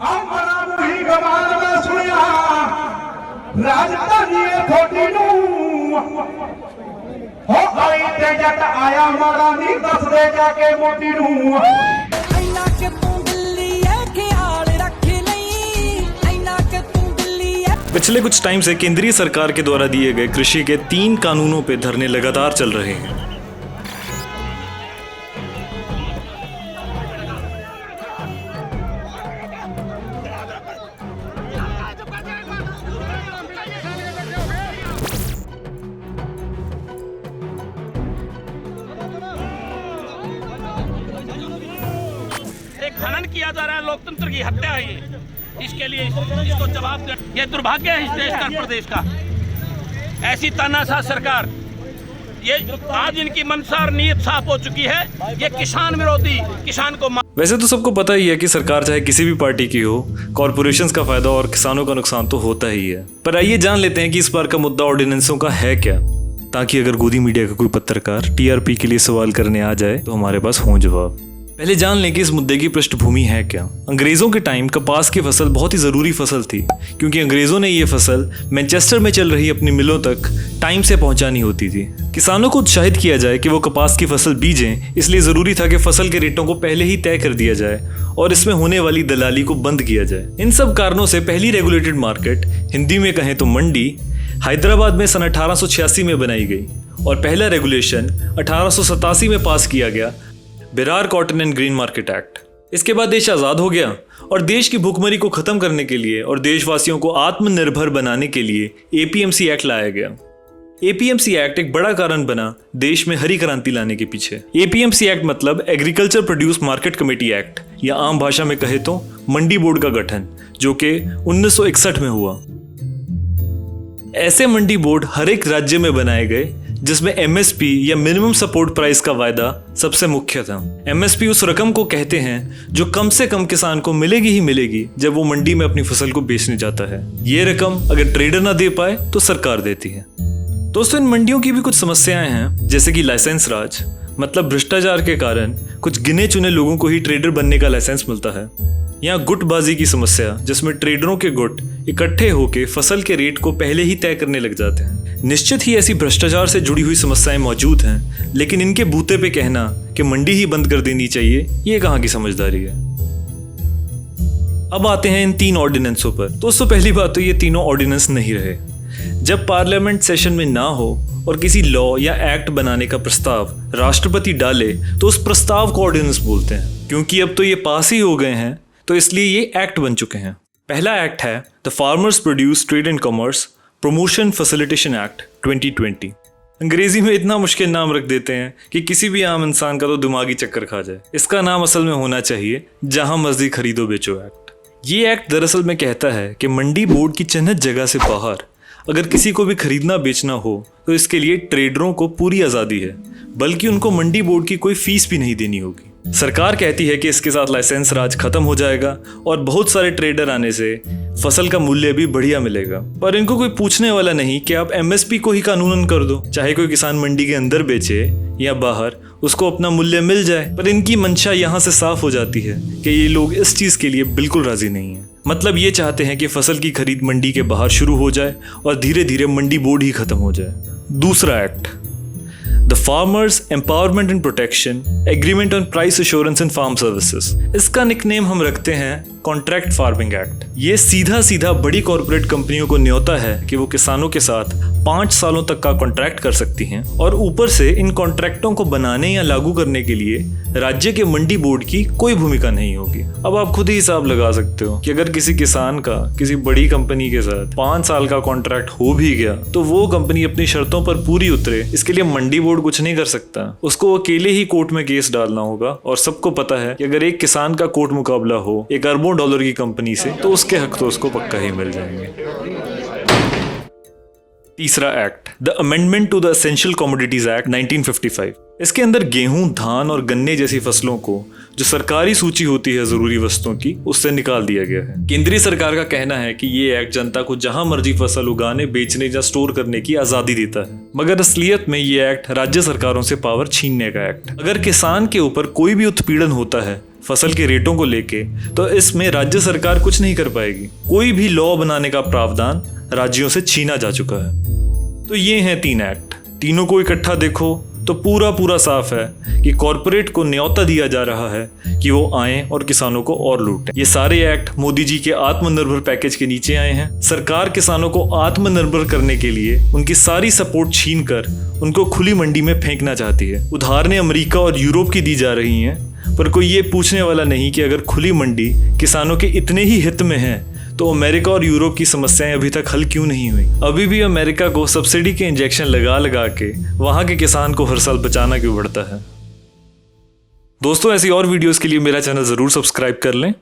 ही गवान में सुनिया राजधानी थोड़ी नू हो आई ते जट आया मारा नी दस दे जाके मोटी नू ऐना के तू दिल्ली है ख्याल रख नहीं ऐना के तू दिल्ली है। पिछले कुछ टाइम से केंद्रीय सरकार के द्वारा दिए गए कृषि के 3 कानूनों पे धरने लगातार चल रहे हैं। खनन किया जा रहा है, लोकतंत्र की हत्या है ये। इसके लिए इसको जवाब दे। ये दुर्भाग्य है इस देश का, प्रदेश का। ऐसी तानाशाह सरकार, ये आज इनकी मंशा और नीयत साफ हो चुकी है। ये किसान विरोधी, किसान को वैसे तो सबको पता ही है कि सरकार चाहे किसी भी पार्टी की हो, कॉर्पोरेशंस का फायदा और किसानों का नुकसान तो होता ही है। पर आइए जान लेते हैं कि इस बार का मुद्दा ऑर्डिनेंसों का है क्या, ताकि अगर गोदी मीडिया का कोई पत्रकार टीआरपी के लिए सवाल करने आ जाए तो हमारे पास हो जवाब। पहले जान लें कि इस मुद्दे की पृष्ठभूमि है क्या। अंग्रेजों के टाइम कपास की फसल बहुत ही जरूरी फसल थी, क्योंकि अंग्रेजों ने ये फसल मैनचेस्टर में चल रही अपनी मिलों तक टाइम से पहुंचानी होती थी। किसानों को उत्साहित किया जाए कि वो कपास की फसल बीजें, इसलिए जरूरी था कि फसल के रेटों को पहले ही तय कर दिया जाए और इसमें होने वाली दलाली को बंद किया जाए। इन सब कारणों से पहली रेगुलेटेड मार्केट, हिंदी में कहें तो मंडी, हैदराबाद में सन 1886 में बनाई गई और पहला रेगुलेशन 1887 में पास किया गया, Berar cotton and green market act. इसके बाद देश आज़ाद हो गया और देश की भूखमरी को खत्म करने के लिए और देशवासियों को आत्मनिर्भर बनाने के लिए एपीएमसी एक्ट लाया गया। एपीएमसी एक्ट एक बड़ा कारण बना देश में हरी क्रांति लाने के पीछे। एपीएमसी एक्ट मतलब agriculture produce market committee act, या आम भाषा में कहे तो मंडी बोर्ड का गठन, जो कि 1961 में हुआ। ऐसे मंडी बोर्ड हर एक राज्य में बनाए गए जिसमें एमएसपी या मिनिमम सपोर्ट प्राइस का वायदा सबसे मुख्य था। एमएसपी उस रकम को कहते हैं जो कम से कम किसान को मिलेगी ही मिलेगी जब वो मंडी में अपनी फसल को बेचने जाता है। ये रकम अगर ट्रेडर ना दे पाए तो सरकार देती है। दोस्तों, इन मंडियों की भी कुछ समस्याएं हैं, जैसे कि लाइसेंस राज, मतलब भ्रष्टाचार के कारण कुछ गिने चुने लोगों को ही ट्रेडर बनने का लाइसेंस मिलता है। यहाँ गुटबाजी की समस्या, जिसमें ट्रेडरों के गुट इकट्ठे होकर फसल के रेट को पहले ही तय करने लग जाते हैं। निश्चित ही ऐसी भ्रष्टाचार से जुड़ी हुई समस्याएं मौजूद हैं, लेकिन इनके बूते पे कहना कि मंडी ही बंद कर देनी चाहिए, ये कहाँ की समझदारी है। अब आते हैं इन 3 ऑर्डिनेंसों पर। दोस्तों, पहली बात तो ये तीनों ऑर्डिनेंस नहीं रहे। जब पार्लियामेंट सेशन में ना हो और किसी लॉ या एक्ट बनाने का प्रस्ताव राष्ट्रपति डाले तो उस प्रस्ताव को ऑर्डिनेंस बोलते हैं। क्योंकि अब तो ये पास ही हो गए हैं तो इसलिए ये एक्ट बन चुके हैं। पहला एक्ट है the farmers produce trade and commerce promotion facilitation act 2020। अंग्रेजी में इतना मुश्किल नाम रख देते हैं कि किसी भी आम इंसान का तो दिमागी चक्कर खा जाए। इसका नाम असल में होना चाहिए जहां मर्जी खरीदो बेचो एक्ट। ये एक्ट दरअसल में कहता है कि मंडी बोर्ड की चिन्हित जगह से बाहर अगर किसी को भी खरीदना बेचना हो तो इसके लिए ट्रेडरों को पूरी आज़ादी है, बल्कि उनको मंडी बोर्ड की कोई फीस भी नहीं देनी होगी। सरकार कहती है कि इसके साथ लाइसेंस राज खत्म हो जाएगा और बहुत सारे ट्रेडर आने से फसल का मूल्य भी बढ़िया मिलेगा। पर इनको कोई पूछने वाला नहीं कि आप एमएसपी को ही कानूनन कर दो, चाहे कोई किसान मंडी के अंदर बेचे या बाहर, उसको अपना मूल्य मिल जाए। पर इनकी मंशा यहाँ से साफ हो जाती है कि ये लोग इस चीज़ के लिए बिल्कुल राजी नहीं है। मतलब ये चाहते हैं कि फसल की खरीद मंडी के बाहर शुरू हो जाए और धीरे धीरे मंडी बोर्ड ही खत्म हो जाए। दूसरा act, the farmers empowerment and protection agreement on price assurance and farm services. इसका निकनेम हम रखते हैं कॉन्ट्रैक्ट फार्मिंग एक्ट। ये सीधा सीधा बड़ी कॉर्पोरेट कंपनियों को न्योता है कि वो किसानों के साथ 5 सालों तक का कॉन्ट्रैक्ट कर सकती हैं और ऊपर से इन कॉन्ट्रैक्टों को बनाने या लागू करने के लिए राज्य के मंडी बोर्ड की कोई भूमिका नहीं होगी। अब आप खुद ही हिसाब लगा सकते हो कि अगर किसी किसान का किसी बड़ी कंपनी के साथ 5 साल का कॉन्ट्रैक्ट हो भी गया तो वो कंपनी अपनी शर्तों पर पूरी उतरे, इसके लिए मंडी बोर्ड कुछ नहीं कर सकता। उसको अकेले ही कोर्ट में केस डालना होगा और सबको पता है कि अगर एक किसान का कोर्ट मुकाबला हो एक अरबों डॉलर की कंपनी से तो उसके हक तो उसको पक्का ही मिल जाएंगे। तीसरा act, the amendment to the essential commodities act 1955। इसके अंदर गेहूं, धान और गन्ने जैसी फसलों को जो सरकारी सूची होती है जरूरी वस्तुओं की, उससे निकाल दिया गया है। केंद्रीय सरकार का कहना है कि ये एक्ट जनता को जहां मर्जी फसल उगाने, बेचने या स्टोर करने की आजादी देता है, मगर असलियत में ये एक्ट राज्य सरकारों से पावर छीनने का एक्ट। अगर किसान के ऊपर कोई भी उत्पीड़न होता है फसल के रेटों को लेके, तो इसमें राज्य सरकार कुछ नहीं कर पाएगी। कोई भी लॉ बनाने का प्रावधान राज्यों से छीना जा चुका है। तो ये हैं 3 एक्ट। तीनों को इकट्ठा देखो तो पूरा साफ है कि कॉरपोरेट को न्योता दिया जा रहा है कि वो आएं और किसानों को और लूटें। ये सारे एक्ट मोदी जी के आत्मनिर्भर पैकेज के नीचे आए हैं। सरकार किसानों को आत्मनिर्भर करने के लिए उनकी सारी सपोर्ट छीन कर उनको खुली मंडी में फेंकना चाहती है। उदाहरणें अमेरिका और यूरोप की दी जा रही हैं, पर कोई ये पूछने वाला नहीं कि अगर खुली मंडी किसानों के इतने ही हित में है तो अमेरिका और यूरोप की समस्याएं अभी तक हल क्यों नहीं हुई? अभी भी अमेरिका को सब्सिडी के इंजेक्शन लगा के वहां के किसान को हर साल बचाना क्यों पड़ता है? दोस्तों, ऐसी और वीडियोस के लिए मेरा चैनल जरूर सब्सक्राइब कर लें।